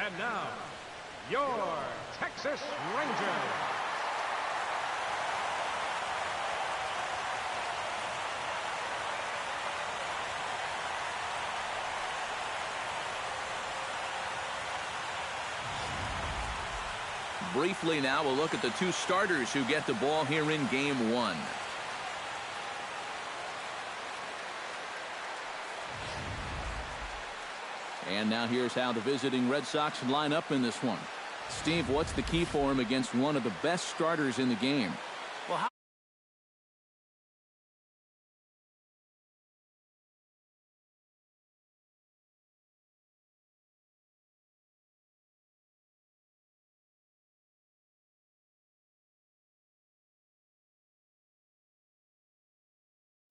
And now, your Texas Rangers. Briefly now, we'll look at the two starters who get the ball here in Game 1. And now here's how the visiting Red Sox line up in this one. Steve, what's the key for him against one of the best starters in the game? Well,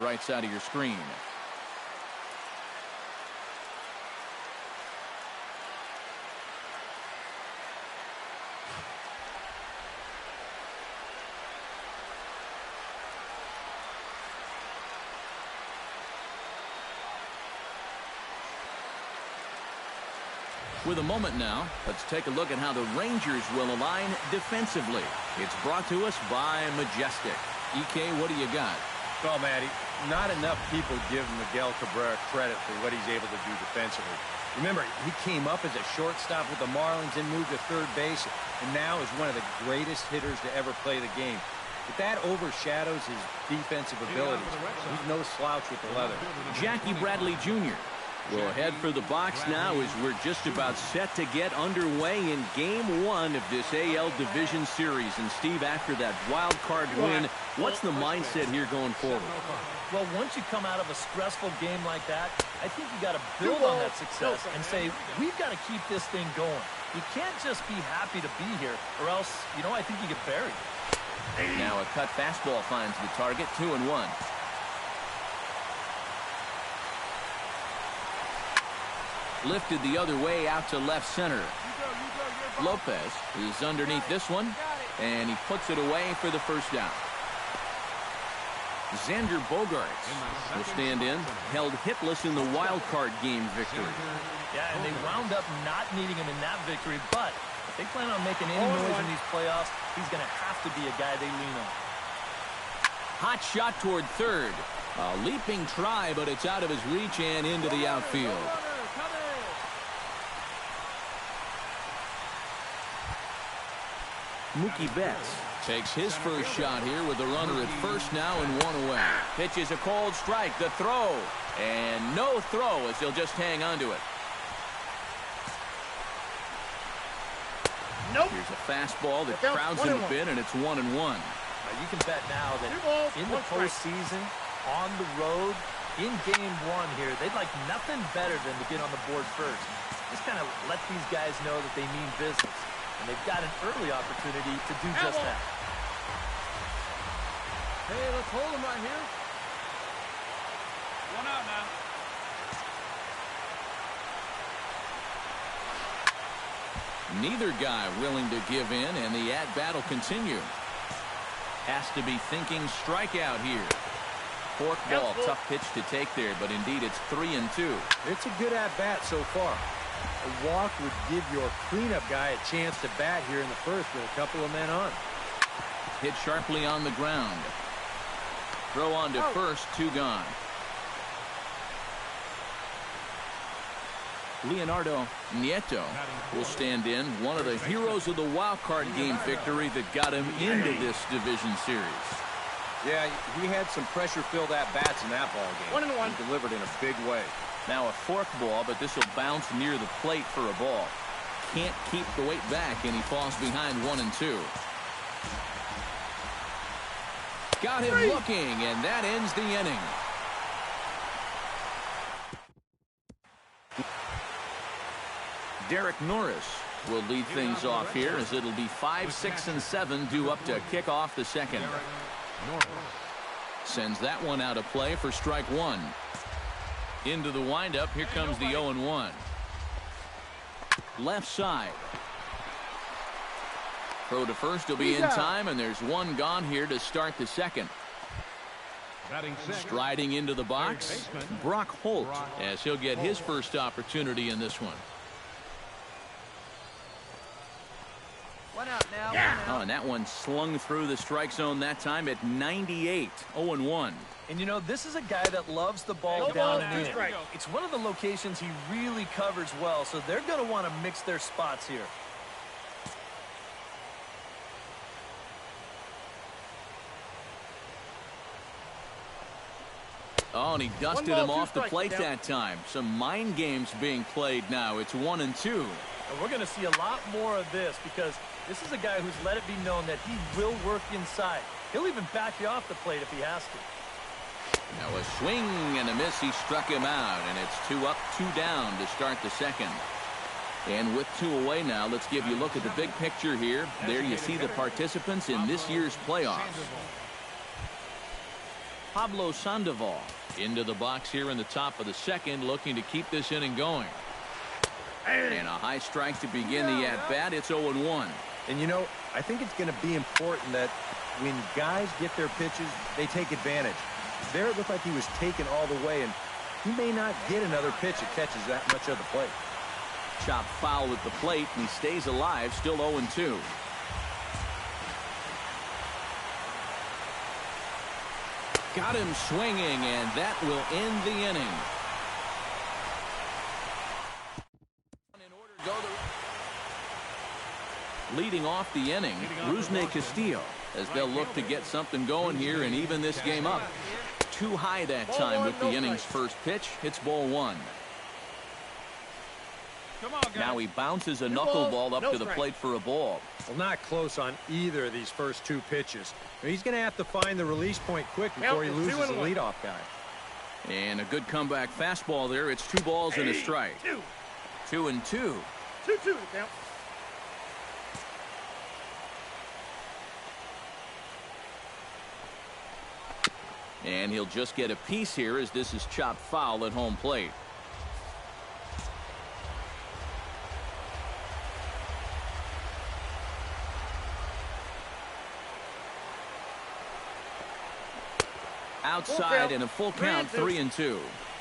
Right side of your screen. With a moment now, let's take a look at how the Rangers will align defensively. It's brought to us by Majestic. EK, what do you got? Well, Matty, not enough people give Miguel Cabrera credit for what he's able to do defensively. Remember, he came up as a shortstop with the Marlins and moved to third base, and now is one of the greatest hitters to ever play the game. But that overshadows his defensive abilities. He's no slouch with the leather. Jackie Bradley Jr. will head for the box now as we're just about set to get underway in Game 1 of this AL Division Series. And Steve, after that wild card win, what's the mindset here going forward? well, once you come out of a stressful game like that, I think you got to build on that success and say, we've got to keep this thing going. You can't just be happy to be here, or else, you know, I think you get buried. Now a cut fastball finds the target, 2-1. Lifted the other way out to left center. Lopez is underneath this one, and he puts it away for the first down. Xander Bogaerts will stand in, held hitless in the wild card game victory. Yeah, and they wound up not needing him in that victory, but if they plan on making any noise in these playoffs, he's going to have to be a guy they lean on. Hot shot toward third. A leaping try, but it's out of his reach and into the outfield. Mookie Betts takes his first shot here with the runner at first now and one away. Pitches a cold strike, the throw, and no throw as he'll just hang on to it. Nope. Here's a fastball that crowds in the bin, and it's 1-1. You can bet now that in the postseason, on the road, in Game 1 here, they'd like nothing better than to get on the board first. Just kind of let these guys know that they mean business. And they've got an early opportunity to do just that. Hey, let's hold him right here. One out now. Neither guy willing to give in, and the at-bat will continue. Has to be thinking strikeout here. Forkball, tough pitch to take there, but indeed it's 3-2. It's a good at-bat so far. A walk would give your cleanup guy a chance to bat here in the first with a couple of men on. Hit sharply on the ground. Throw on to first, 2 gone. Leonardo Nieto will stand in, one of the heroes of the wild card game victory that got him into this division series. Yeah, he had some pressure-filled at-bats in that ball game. 1-1. He delivered in a big way. Now a fork ball, but this will bounce near the plate for a ball. Can't keep the weight back, and he falls behind 1-2. Got him looking, and that ends the inning. Derek Norris will lead things off here as it'll be 5, 6, and 7 due up to kick off the second. Sends that one out of play for strike one. Into the windup, here comes the 0-1. Left side. Throw to first will be in time, and there's one gone here to start the second. Striding into the box, Brock Holt, as he'll get his first opportunity in this one. One out now. Yeah. Oh, and that one slung through the strike zone that time at 98. 0-1. And you know, this is a guy that loves the ball No down balls, and two in. strikes. It's one of the locations he really covers well, so they're going to want to mix their spots here. Oh, and he dusted One ball, him two off the strikes, plate Miguel. that time. Some mind games being played now. It's 1-2. And we're going to see a lot more of this because this is a guy who's let it be known that he will work inside. He'll even back you off the plate if he has to. Now a swing and a miss. He struck him out, and it's 2 up, 2 down to start the second. And with 2 away now, let's give you a look at the big picture here. There you see the participants in this year's playoffs. Pablo Sandoval into the box here in the top of the second, looking to keep this inning going. And a high strike to begin the at-bat. It's 0-1. And, you know, I think it's going to be important that when guys get their pitches, they take advantage. There it looked like he was taken all the way, and he may not get another pitch that catches that much of the plate. Chop foul at the plate, and he stays alive, still 0-2. Got him swinging, and that will end the inning. Leading off the inning, Rusney Castillo, as they'll look to get something going here and even this game up. Too high that time with the inning's first pitch. It's ball 1. Come on, guys. Now he bounces a knuckleball up to the plate for a ball. Well, not close on either of these first 2 pitches. He's going to have to find the release point quick before he loses the leadoff guy. And a good comeback fastball there. It's 2 balls and a strike. 2-2. 2-2 now. And he'll just get a piece here as this is chopped foul at home plate. Outside and a full count, 3-2.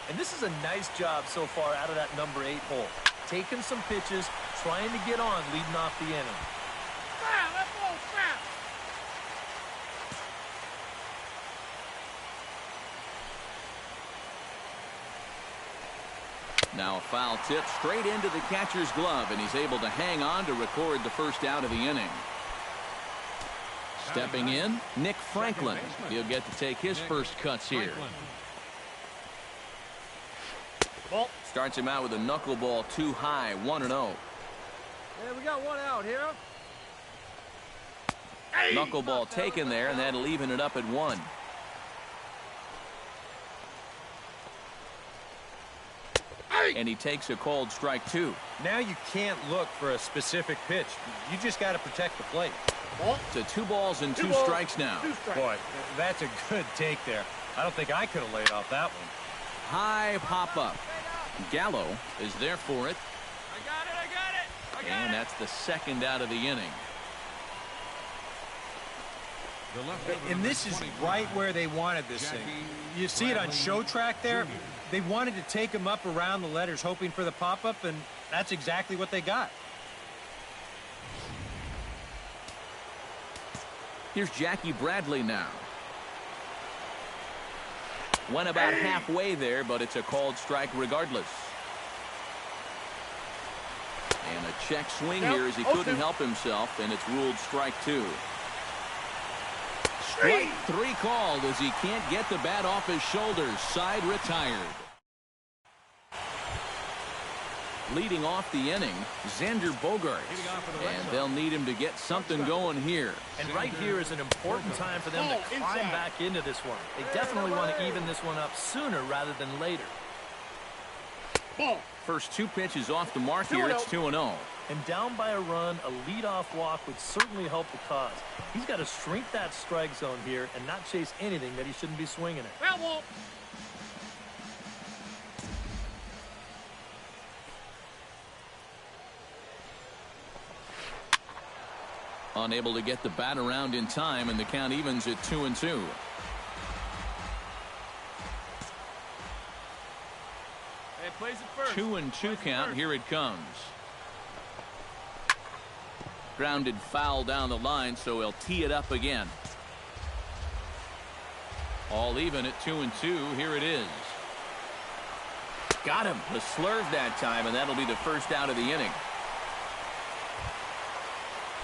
And this is a nice job so far out of that number 8 hole. Taking some pitches, trying to get on, leading off the inning. Foul, that ball's foul. Now a foul tip straight into the catcher's glove, and he's able to hang on to record the first out of the inning. Stepping in, Nick Franklin. He'll get to take his first cuts here. Ball. Starts him out with a knuckleball too high, 1-0. Yeah, we got one out here. Knuckleball taken there, and that'll even it up at 1. And he takes a cold strike 2. Now you can't look for a specific pitch. You just got to protect the plate. Ball. To 2 balls and 2 balls, strikes now. 2 strikes. Boy, that's a good take there. I don't think I could have laid off that one. High pop-up. Gallo is there for it. I got it, I got it. And that's the second out of the inning. And this is right where they wanted this thing. You see it on show track there. They wanted to take him up around the letters, hoping for the pop-up, and that's exactly what they got. Here's Jackie Bradley now. Went about halfway there, but it's a called strike regardless. And a check swing here as he couldn't help himself, and it's ruled strike 2. Strike 3 called as he can't get the bat off his shoulders. Side retired. Leading off the inning, Xander Bogaerts. And they'll need him to get something going here. And right here is an important time for them to climb back into this one. They definitely want to even this one up sooner rather than later. Ball. First 2 pitches off the mark here. It's 2-0. And down by a run, a leadoff walk would certainly help the cause. He's got to shrink that strike zone here and not chase anything that he shouldn't be swinging at. Foul ball. Unable to get the bat around in time, and the count evens at 2-2. Hey, plays it first. 2-2 count. Here it comes. Grounded foul down the line, so he'll tee it up again. All even at 2-2. Here it is. Got him. The slurve that time, and that'll be the first out of the inning.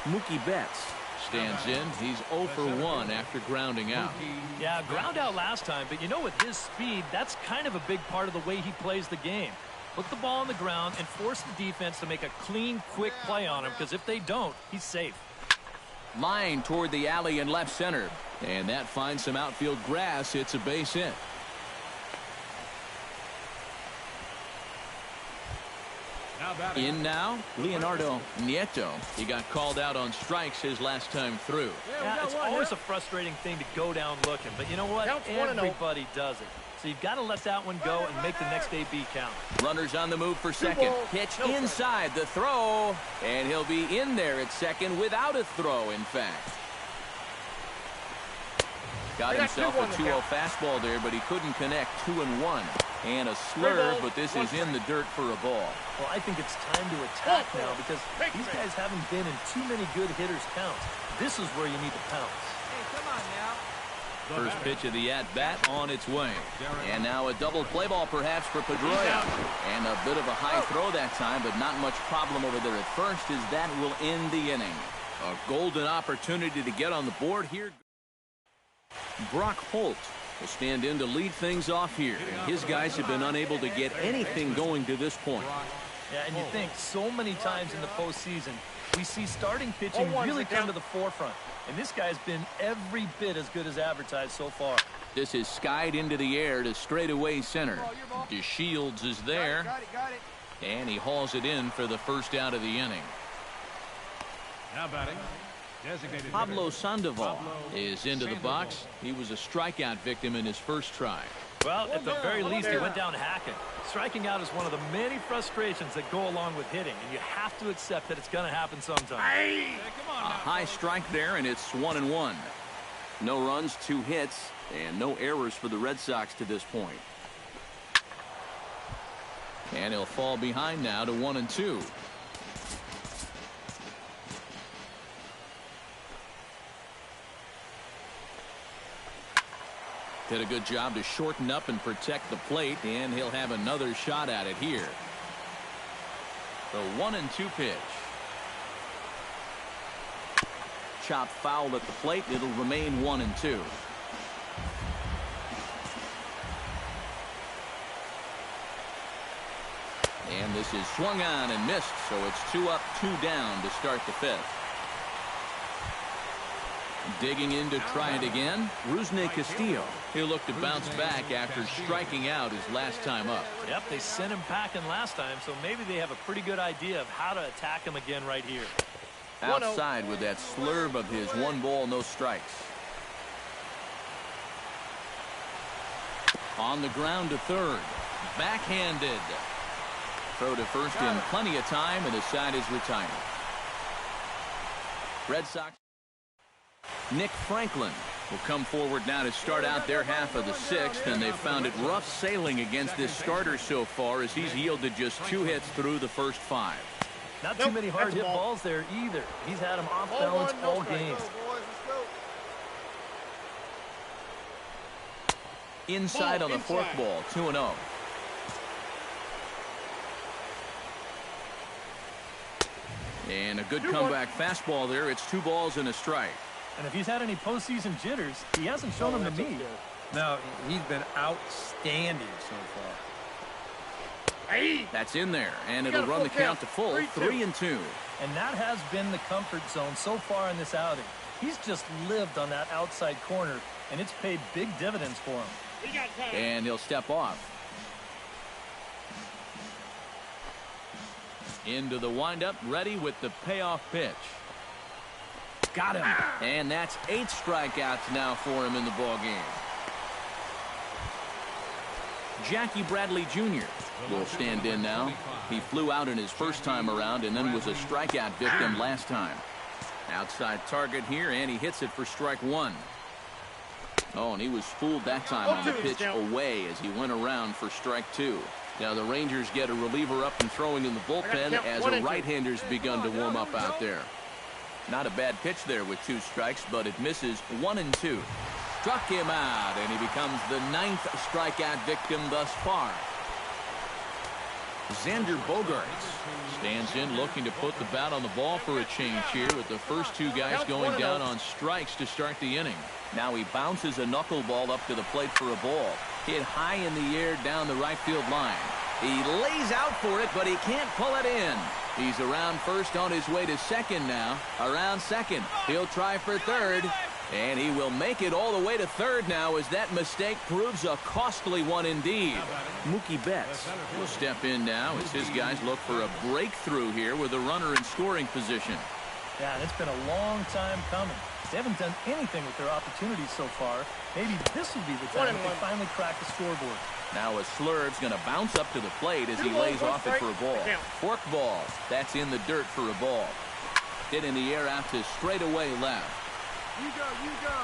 Mookie Betts stands in. He's 0 for 1 after grounding out. Yeah, ground out last time, but you know, with his speed, that's kind of a big part of the way he plays the game. Put the ball on the ground and force the defense to make a clean, quick play on him, because if they don't, he's safe. Line toward the alley in left center. And that finds some outfield grass. It's a base hit. In now, Leonardo Nieto. He got called out on strikes his last time through. Yeah, it's always a frustrating thing to go down looking, but you know what? Everybody does it. So you've got to let that one go and make the next AB count. Runners on the move for second. Pitch inside the throw, and he'll be in there at second without a throw, in fact. Got himself a 2-0 fastball there, but he couldn't connect. 2-1. And a slurve, but this is in the dirt for a ball. Well, I think it's time to attack now, because these guys haven't been in too many good hitters' counts. This is where you need to pounce. Hey, come on now. First pitch of the at-bat on its way. And now a double play ball perhaps for Pedroia. And a bit of a high throw that time, but not much problem over there at first, as that will end the inning. A golden opportunity to get on the board here. Brock Holt will stand in to lead things off here. And his guys have been unable to get anything going to this point. Yeah, and you think so many times in the postseason, we see starting pitching really come to the forefront. And this guy's been every bit as good as advertised so far. This is skied into the air to straightaway center. DeShields is there. Got it. And he hauls it in for the first out of the inning. Now batting. Pablo Sandoval is into the box. He was a strikeout victim in his first try. Well, at the very least, he went down hacking. Striking out is one of the many frustrations that go along with hitting, and you have to accept that it's going to happen sometime. Hey, come on A high strike there, and it's 1-1. No runs, 2 hits, and no errors for the Red Sox to this point. And he'll fall behind now to 1-2. Did a good job to shorten up and protect the plate, and he'll have another shot at it here. The 1-2 pitch. Chopped foul at the plate. It'll remain 1-2. And this is swung on and missed, so it's 2 up, 2 down to start the 5th. Digging in to try it again, Rusney Castillo. He'll look to bounce back after striking out his last time up. Yep, they sent him packing last time, so maybe they have a pretty good idea of how to attack him again right here. Outside with that slurve of his, 1 ball, no strikes. On the ground to third. Backhanded. Throw to first in plenty of time, and the side is retired. Red Sox. Nick Franklin will come forward now to start out their half of the 6th, and they've found it rough sailing against this starter so far, as he's yielded just 2 hits through the first 5. Not too many hard hit balls there either. He's had them off balance all game. Inside on the 4th ball, 2-0. And a good comeback fastball there. It's 2 balls and a strike. And if he's had any postseason jitters, he hasn't shown them to me. No, he's been outstanding so far. Hey! That's in there, and it'll run the count to full, 3-2. And that has been the comfort zone so far in this outing. He's just lived on that outside corner, and it's paid big dividends for him. And he'll step off. Into the windup, ready with the payoff pitch. Got him. And that's 8 strikeouts now for him in the ballgame. Jackie Bradley Jr. will stand in now. He flew out in his first time around and then was a strikeout victim last time. Outside target here, and he hits it for strike 1. Oh, and he was fooled that time on the pitch away as he went around for strike 2. Now the Rangers get a reliever up and throwing in the bullpen as a right-hander's begun to warm up out there. Not a bad pitch there with 2 strikes, but it misses 1 and 2. Struck him out, and he becomes the 9th strikeout victim thus far. Xander Bogaerts stands in looking to put the bat on the ball for a change here with the first 2 guys going down on strikes to start the inning. Now he bounces a knuckleball up to the plate for a ball. Hit high in the air down the right field line. He lays out for it, but he can't pull it in. He's around first on his way to second now. Around second. He'll try for third. And he will make it all the way to third now as that mistake proves a costly one indeed. Mookie Betts will step in now as his guys look for a breakthrough here with a runner in scoring position. Yeah, it's been a long time coming. They haven't done anything with their opportunities so far. Maybe this will be the time that they finally crack the scoreboard. Now a slurve's going to bounce up to the plate as he lays off it for a ball. Fork ball. That's in the dirt for a ball. Hit in the air out to straightaway left. You go, you go.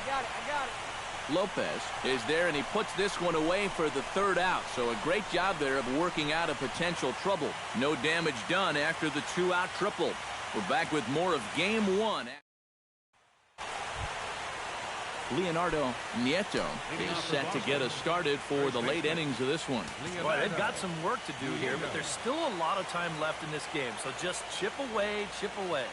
I got it. Lopez is there, and he puts this one away for the 3rd out. So a great job there of working out a potential trouble. No damage done after the 2-out triple. We're back with more of Game 1. Leonardo Nieto is set to get us started for the late innings of this one. Well, they've got some work to do here, but there's still a lot of time left in this game. So just chip away, chip away.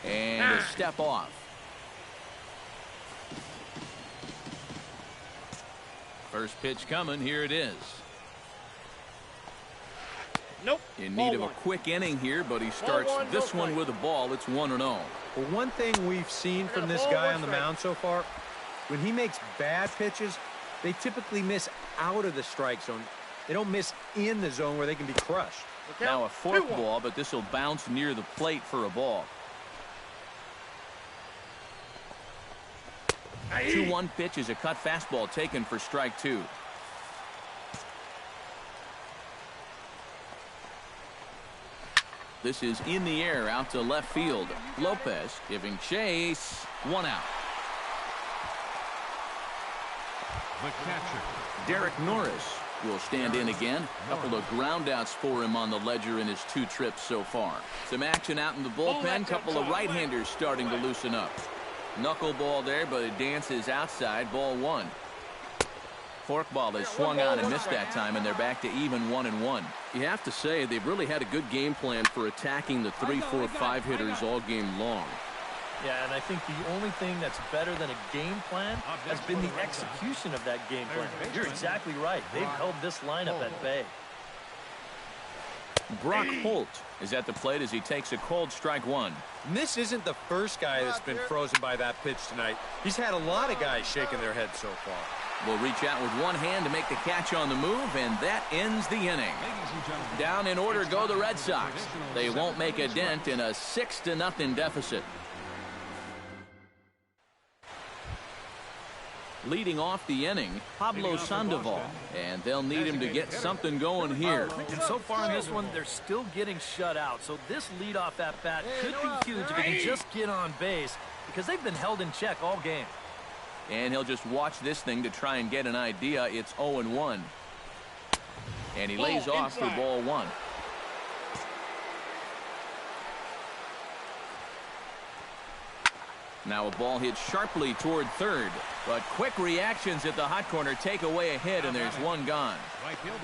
And a step off. First pitch coming. Here it is. Nope. In need of a quick inning here, but he starts this one with a ball. It's 1-0. Well, one thing we've seen from this guy on the mound so far, when he makes bad pitches, they typically miss out of the strike zone. They don't miss in the zone where they can be crushed. Now a fork ball, but this will bounce near the plate for a ball. 2-1 pitch is a cut fastball taken for strike 2. This is in the air out to left field. Lopez giving chase. 1 out. The catcher. Derek Norris will stand in again. A couple of groundouts for him on the ledger in his 2 trips so far. Some action out in the bullpen. Couple of right-handers starting to loosen up. Knuckleball there, but it dances outside. Ball 1. Forkball is swung on and missed that time, and they're back to even 1-1. You have to say they've really had a good game plan for attacking the 3, 4, 5 hitters all game long. Yeah, and I think the only thing that's better than a game plan has been the execution of that game plan. You're exactly right. They've held this lineup at bay. Brock Holt is at the plate as he takes a cold strike 1. And this isn't the first guy that's been frozen by that pitch tonight. He's had a lot of guys shaking their heads so far. Will reach out with one hand to make the catch on the move, and that ends the inning. Down in order go the Red Sox. They won't make a dent in a 6-0 deficit. Leading off the inning, Pablo Sandoval, and they'll need him to get something going here. And so far in this one, they're still getting shut out. So this leadoff at bat could be huge if he can just get on base, because they've been held in check all game. And he'll just watch this thing to try and get an idea. It's 0-1. And he lays off for ball 1. Now a ball hit sharply toward third, but quick reactions at the hot corner take away a hit, and there's one gone. Right fielder.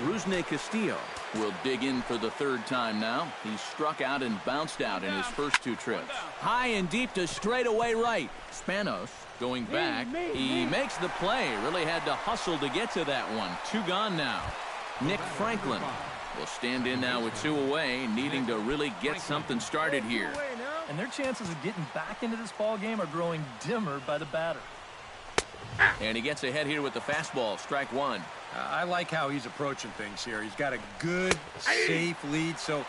Rusney Castillo will dig in for the 3rd time now. He's struck out and bounced out in his first 2 trips. High and deep to straightaway right. Spanos going back. He makes the play. Really had to hustle to get to that one. 2 gone now. Nick Franklin will stand in now with 2 away, needing to really get something started here. And their chances of getting back into this ball game are growing dimmer by the batter. And he gets ahead here with the fastball. Strike 1. I like how he's approaching things here. He's got a good, safe lead, so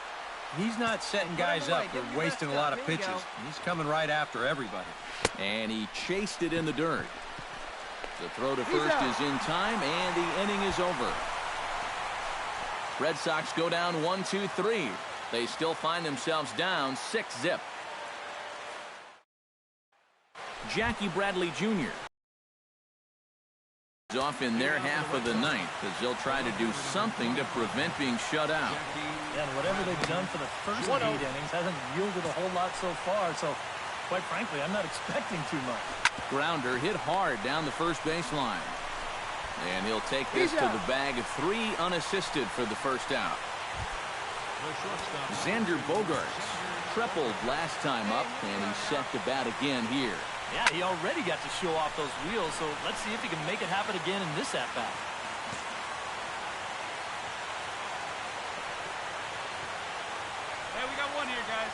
he's not setting guys up for wasting a lot of pitches. He's coming right after everybody. And he chased it in the dirt. The throw to first is in time, and the inning is over. Red Sox go down 1-2-3. They still find themselves down 6-zip. Jackie Bradley Jr. is off in their half of the ninth as they'll try to do something to prevent being shut out. Yeah, and whatever they've done for the first 8 innings hasn't yielded a whole lot so far, so quite frankly, I'm not expecting too much. Grounder hit hard down the first baseline. And he'll take this to the bag of 3 unassisted for the first out. Xander Bogaerts tripled last time up, and he's set to bat again here. Yeah, he already got to show off those wheels, so let's see if he can make it happen again in this at-bat. Hey, we got one here, guys.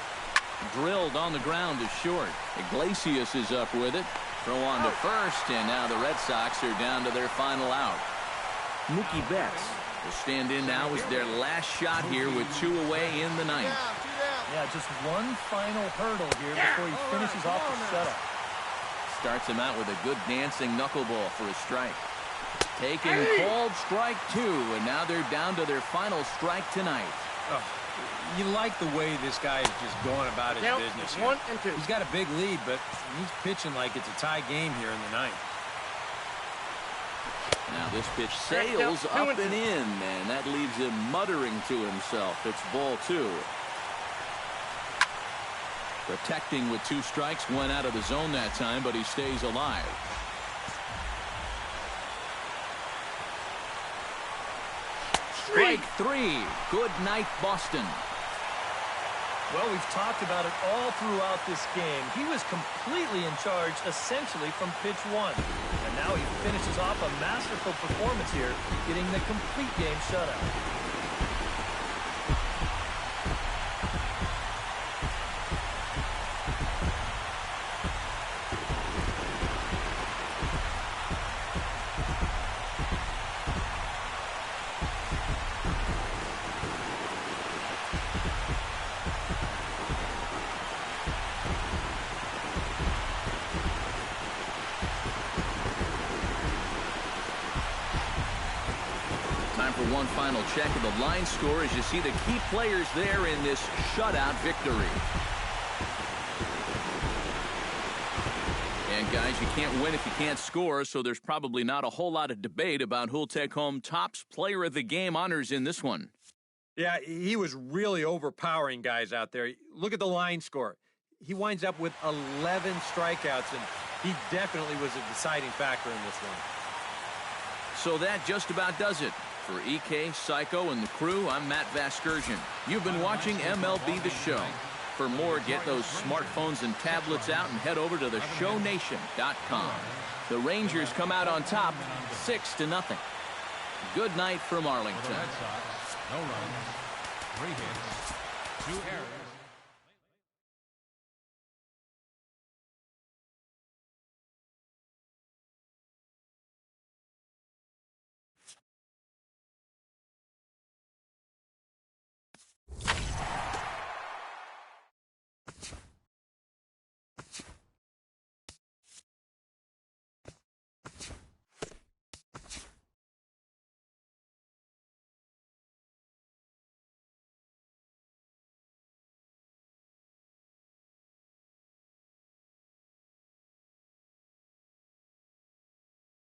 Drilled on the ground to short. Iglesias is up with it. Throw on to first, and now the Red Sox are down to their final out. Mookie Betts will stand in now as their last shot here with 2 away in the ninth. Yeah, just one final hurdle here before he finishes off the setup. Starts him out with a good dancing knuckleball for a strike. Taking called strike 2, and now they're down to their final strike tonight. Oh, you like the way this guy is just going about his business here. 1 and 2. He's got a big lead, but he's pitching like it's a tie game here in the ninth. Now this pitch sails up and in, and that leaves him muttering to himself. It's ball 2. Protecting with 2 strikes, went out of the zone that time, but he stays alive. Strike 3. Good night, Boston. Well, we've talked about it all throughout this game. He was completely in charge, essentially, from pitch 1. And now he finishes off a masterful performance here, getting the complete game shutout. One final check of the line score as you see the key players there in this shutout victory. And guys, you can't win if you can't score, so there's probably not a whole lot of debate about who'll take home Topps Player of the Game honors in this one. Yeah, he was really overpowering guys out there. Look at the line score. He winds up with 11 strikeouts, and he definitely was a deciding factor in this one. So that just about does it. For EK, Psycho, and the crew, I'm Matt Vasgersian. You've been watching MLB The Show. For more, get those smartphones and tablets out and head over to theshownation.com. The Rangers come out on top, 6-0. Good night from Arlington. For the Red Sox, no runs, 3 hits, 2 errors.